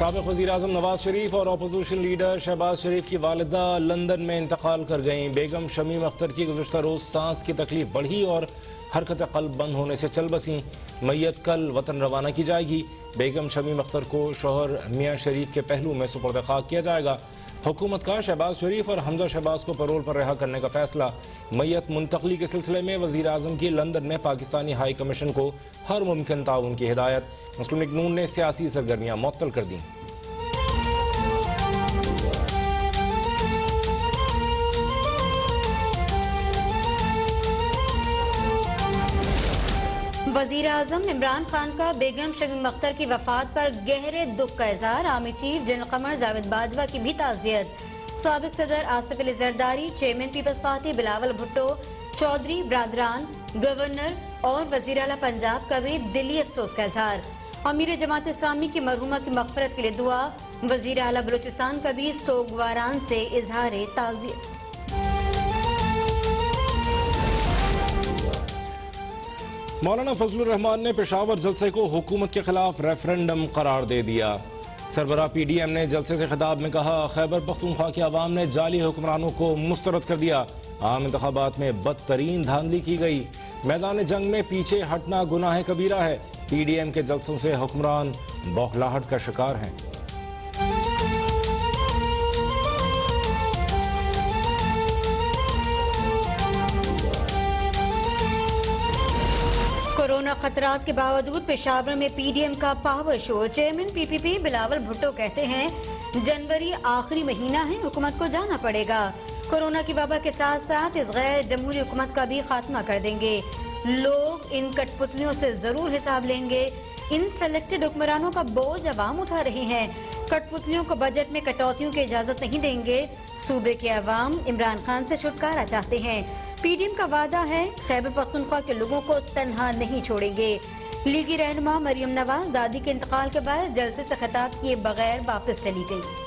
साबिक़ वज़ीर-ए-आज़म नवाज शरीफ और opposition leader Shahbaz शरीफ की वालिदा लंदन में इंतकाल कर गईं। बेगम शमीम अख्तर की गुज़श्ता रोज़ सांस की तकलीफ बढ़ी और हरकत क़ल्ब बंद होने से चल बसी। मैयत कल वतन रवाना की जाएगी। बेगम शमीम अख्तर को शोहर मियाँ शरीफ के पहलू में सुपुर्द खाक किया जाएगा। हुकूमत का शहबाज शरीफ और हमजा शहबाज को पैरोल पर रिहा करने का फैसला। मैयत मुंतकली के सिलसिले में वज़ीर-ए-आज़म की लंदन में पाकिस्तानी हाई कमीशन को हर मुमकिन ताउन की हिदायत। मुस्लिम लीग नून ने सियासी सरगर्मियाँ मुअत्तल कर दी। वज़ीर आज़म इमरान खान का बेगम शमीम अख्तर की वफात पर गहरे दुख का इज़हार। Army chief general Qamar Javed Bajwa की भी ताज़ियत। साबिक़ सदर Asif Ali Zardari, chairman Peoples Party Bilawal Bhutto, Chaudhry बरादरान, गवर्नर और वज़ीर आला पंजाब का भी दिली अफसोस का इज़हार। अमीर जमात इस्लामी की मरहूमा की मग़फ़िरत के लिए दुआ। वज़ीर आला बलूचिस्तान का भी सोगवारान से इज़हार ताज़ियत। मौलाना फजलुर रहमान ने पेशावर जलसे को हुकूमत के खिलाफ रेफरेंडम करार दे दिया। सरबराह PDM ने जलसे से खिताब में कहा, खैबर पख्तूनख्वा के अवाम ने जाली हुक्मरानों को मुस्तरद कर दिया। आम इंतखाबात में बदतरीन धांधली की गई। मैदान जंग में पीछे हटना गुनाह कबीरा है। PDM के जलसों से हुक्मरान बौखलाहट का शिकार हैं। कोरोना खतरात के बावजूद पेशावर में PDM का power show. Chairman PPP Bilawal Bhutto कहते हैं, जनवरी आखिरी महीना है, हुकूमत को जाना पड़ेगा। कोरोना की वबा के साथ साथ इस गैर जमहूरी हुकूमत का भी खात्मा कर देंगे। लोग इन कठपुतलियों से जरूर हिसाब लेंगे। इन सेलेक्टेड हुक्मरानों का बोझ अवाम उठा रहे हैं। कठपुतलियों को बजट में कटौतियों की इजाजत नहीं देंगे। सूबे के अवाम इमरान खान से छुटकारा चाहते हैं। PDM का वादा है, खैबर पख्तूनख्वा के लोगों को तन्हा नहीं छोड़ेंगे। लीगी रहनुमा मरियम नवाज दादी के इंतकाल के बाद जलसे से खिताब किए बगैर वापस चली गई।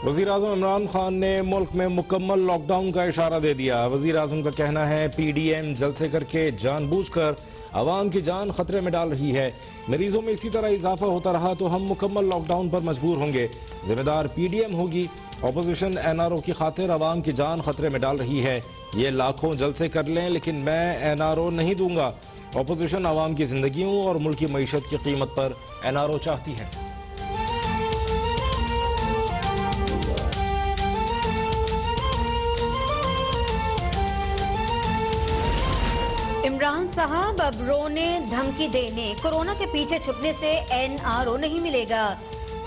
वज़ीर-ए-आज़म इमरान खान ने मुल्क में मुकम्मल लॉकडाउन का इशारा दे दिया। वज़ीर-ए-आज़म का कहना है, PDM जलसे करके जानबूझकर आवाम की जान खतरे में डाल रही है। मरीजों में इसी तरह इजाफा होता रहा तो हम मुकम्मल लॉकडाउन पर मजबूर होंगे। जिम्मेदार PDM होगी। अपोजिशन NRO की खातिर आवाम की जान खतरे में डाल रही है। ये लाखों जलसे कर लें, लेकिन मैं NRO नहीं दूंगा। अपोजिशन आवाम की जिंदगियों और मुल्क की मईशत की कीमत पर NRO चाहती है। इमरान साहब अब रोने धमकी देने, कोरोना के पीछे छुपने से NRO नहीं मिलेगा।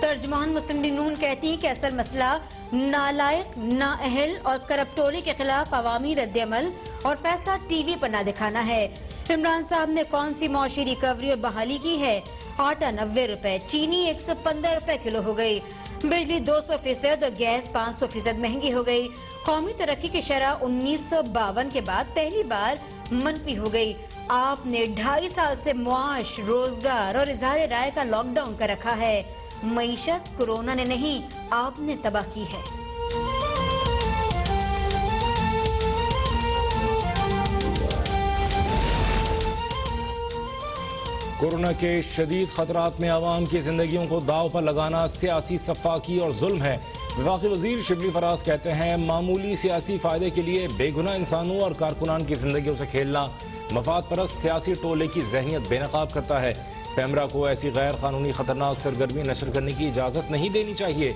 तर्जुमान मुस्लिम लीग नून कहती है कि असल मसला नालायक, नाअहल और करप्टोरी के खिलाफ अवामी रद्दअमल और फैसला TV पर ना दिखाना है। इमरान साहब ने कौन सी मौशी रिकवरी और बहाली की है? आटा 90 रुपए, चीनी 115 रुपए किलो हो गई, बिजली 200% और गैस 500% महंगी हो गई। कौमी तरक्की की शरह 1952 के बाद पहली बार मनफी हो गई। आपने 2.5 साल से मुआश, रोजगार और इजहार राय का लॉकडाउन कर रखा है। मईशत कोरोना ने नहीं, आपने तबाह की है। कोरोना के शदीद खतरात में आवाम की जिंदगियों को दाव पर लगाना सियासी सफाकी और जुल्म है। वफाकी वजीर शिबली फराज कहते हैं, मामूली सियासी फायदे के लिए बेगुनाह इंसानों और कारकुनान की जिंदगियों से खेलना मफाद परस्त सियासी टोले की जहनियत बेनकाब करता है। पैमरा को ऐसी गैर कानूनी खतरनाक सरगर्मी नशर करने की इजाजत नहीं देनी चाहिए।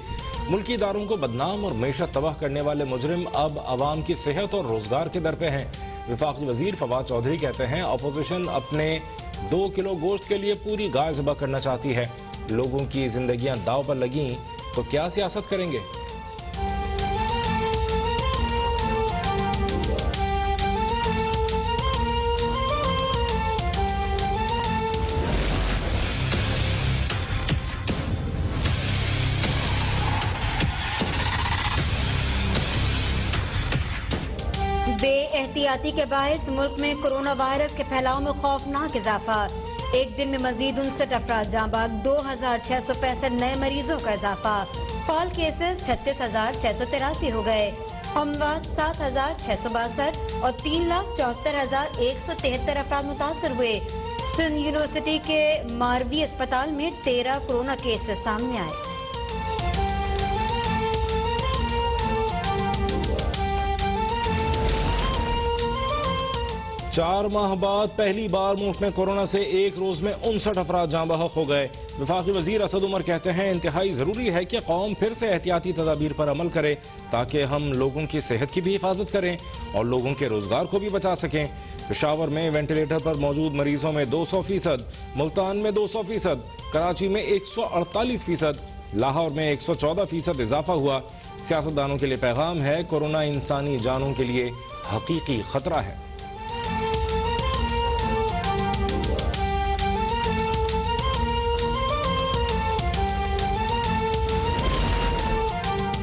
मुल्की इदारों को बदनाम और मैशत तबाह करने वाले मुजरिम अब आवाम की सेहत और रोजगार के दर पे हैं। वफाकी वजीर फवाद चौधरी कहते हैं, अपोजिशन अपने 2 किलो गोश्त के लिए पूरी गाय ज़िबा करना चाहती है। लोगों की जिंदगियां दाव पर लगी तो क्या सियासत करेंगे? बेएहतियाती के बायस मुल्क में कोरोना वायरस के फैलाव में खौफनाक इजाफा। एक दिन में मजीद 59 अफराद जाँ बाग, 2665 नए मरीजों का इजाफा। फॉल केसेस 36,683 हो गए। अमवात 7,662 और 3,74,173 अफराद मुतासर हुए। सिंध यूनिवर्सिटी के मारवी अस्पताल में 13 कोरोना केस सामने आए। चार माह बाद पहली बार मुल्क में कोरोना से एक रोज में 59 अफराद जाँ बहक हो गए। वफाकी वजीर असद उमर कहते हैं इंतहाई जरूरी है कि कौम फिर से एहतियाती तदाबीर पर अमल करे ताकि हम लोगों की सेहत की भी हिफाजत करें और लोगों के रोजगार को भी बचा सकें। पेशावर में वेंटिलेटर पर मौजूद मरीजों में 200%, मुल्तान में 200%, कराची में 148%, लाहौर में 114% इजाफा हुआ। सियासतदानों के लिए पैगाम है, कोरोना इंसानी जानों के लिए हकीकी खतरा है।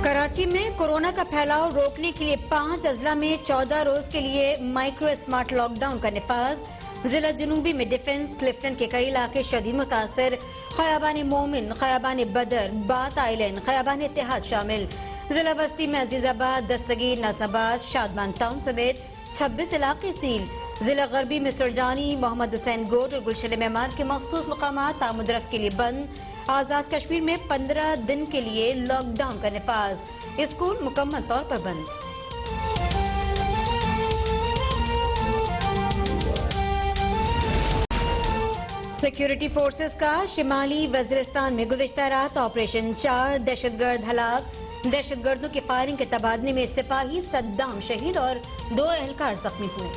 कराची में कोरोना का फैलाव रोकने के लिए 5 अजला में 14 रोज के लिए माइक्रो स्मार्ट लॉकडाउन का निफाज। जिला जनूबी में डिफेंस, क्लिफ्टन के कई इलाके शदीद मुतासर। खयाबान मोमिन, खयाबान बदर, बात आइलैंड, खयाबान इत्तेहाद शामिल। जिला बस्ती में अजीजाबाद, दस्तगीर, नासाबाद, शादमान टाउन समेत 26 इलाके सील। जिला गरबी में सुरजानी, मोहम्मद हुसैन गोट और गुलशन मेहमान के मखसूस मकामात तामुद्रफ्त के लिए बंद। आजाद कश्मीर में 15 दिन के लिए लॉकडाउन का निफाज। स्कूल मुकम्मल तौर पर बंद। सिक्योरिटी फोर्सेस का शिमाली वजीरिस्तान में गुज़िश्ता रात ऑपरेशन 4 दहशतगर्द हलाक। दहशतगर्दों की फायरिंग के तबादले में सिपाही सद्दाम शहीद और 2 एहलकार जख्मी हुए।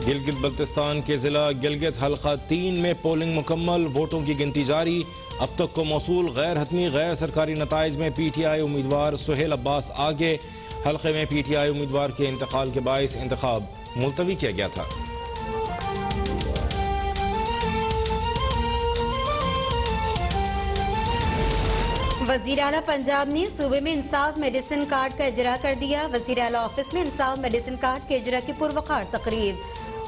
गिलगित बल्तिस्तान के जिला गिलगित हल्का 3 में पोलिंग मुकम्मल, वोटों की गिनती जारी। अब तक को मौसूल गैर हतमी गैर सरकारी नताइज में PTI उम्मीदवार सुहेल अब्बास आगे। हल्के में PTI उम्मीदवार के इंतकाल के बाइस इंतखाब मुलतवी किया गया था। वजीर आला पंजाब ने सूबे में इंसाफ मेडिसिन कार्ड का इजरा कर दिया। वजीर आला ऑफिस में इंसाफ मेडिसिन कार्ड के इजरा की पुरवकार तकरीब।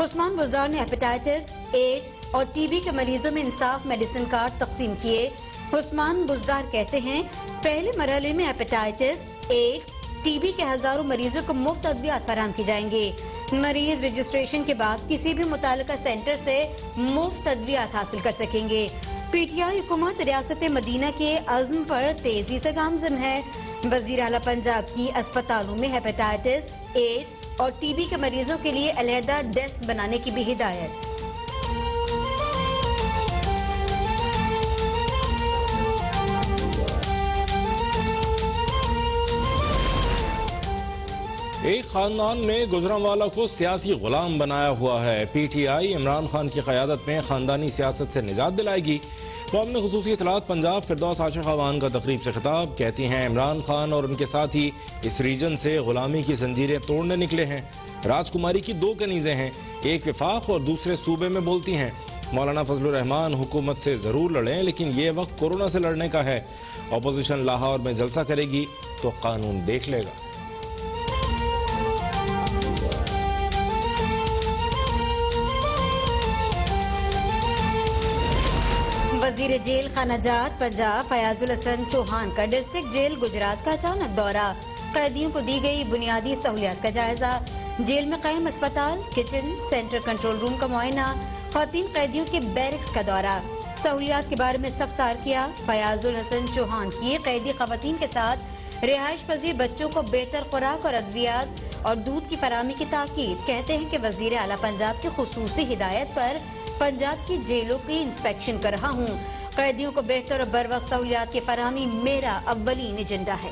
उस्मान बुज़दार ने हेपेटाइटिस, एड्स और TB के मरीजों में इंसाफ मेडिसिन कार्ड तकसीम किए। उस्मान बुज़दार कहते हैं पहले मरहले में हेपेटाइटिस, एड्स, TB के हजारों मरीजों को मुफ्त अद्वियात फराहम की जाएंगे। मरीज रजिस्ट्रेशन के बाद किसी भी मुताल्लिका सेंटर से मुफ्त अद्वियात हासिल कर सकेंगे। PTI हुकूमत रियासत मदीना के अज़्म पर तेजी से गामज़न है। वज़ीर आला पंजाब की अस्पतालों में हेपेटाइटिस, एड्स और TB के मरीजों के लिए अलहदा डेस्क बनाने की भी हिदायत। एक खानदान ने गुजरांवाला को सियासी गुलाम बनाया हुआ है। PTI इमरान खान की क़यादत में खानदानी सियासत से निजात दिलाएगी। कौम ख़ुसूसी इत्तलात पंजाब फिरदौस आशिक खान का तकरीब से खिताब, कहती हैं इमरान खान और उनके साथी इस रीजन से गुलामी की जंजीरें तोड़ने निकले हैं। राजकुमारी की 2 कनीज़ें हैं, एक विफाक और दूसरे सूबे में बोलती हैं। मौलाना फजलुर रहमान हुकूमत से ज़रूर लड़ें, लेकिन ये वक्त कोरोना से लड़ने का है। अपोजिशन लाहौर में जलसा करेगी तो कानून देख लेगा। वजीर जेल खानाजात पंजाब फयाजुल हसन चौहान का डिस्ट्रिक्ट जेल गुजरात का अचानक दौरा। कैदियों को दी गई बुनियादी सहूलियात का जायजा। जेल में कायम अस्पताल, किचन, सेंटर कंट्रोल रूम का मुआयना। खवातीन कैदियों के बैरिक्स का दौरा। सहूलियात के बारे में इस्तफसार किया। फयाजुल हसन चौहान की कैदी खवातीन के साथ रिहाइश पजीर बच्चों को बेहतर खुराक और अद्वियात और दूध की फराहमी की ताकीद। कहते हैं कि वजीर आला पंजाब की खुसूसी हिदायत पर पंजाब की जेलों की इंस्पेक्शन कर रहा हूँ। कैदियों को बेहतर और बरवक्त सहूलियात की फराहमी मेरा अव्वलीन एजेंडा है।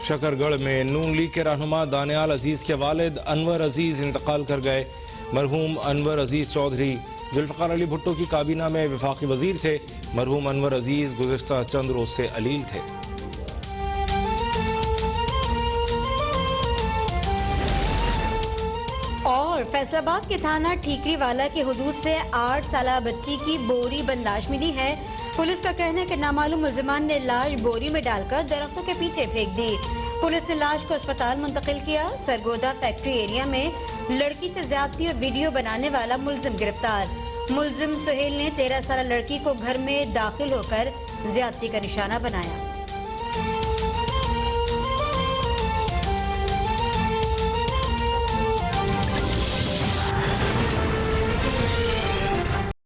शकरगढ़ में नून लीग के रहनुमा दानियाल अजीज के वालिद अनवर अजीज इंतकाल कर गए। मरहूम अनवर अजीज चौधरी जुल्फ़िकार अली भुट्टो की काबीना में वफाकी वजीर थे। मरहूम अनवर अजीज गुज़िश्ता चंद रोज से अलील थे। और फैसलाबाद के थाना ठीकरीवाला के हुदूद से 8 साला बच्ची की बोरी बंदाश मिली है। पुलिस का कहना है कि नामालूम मुल्जिमान ने लाश बोरी में डालकर दरख्तों के पीछे फेंक दी। पुलिस ने लाश को अस्पताल मुंतकिल किया। सरगोदा फैक्ट्री एरिया में लड़की से ज्यादती और वीडियो बनाने वाला मुलजिम गिरफ्तार। मुलजिम सुहेल ने 13 साल लड़की को घर में दाखिल होकर ज्यादती का निशाना बनाया।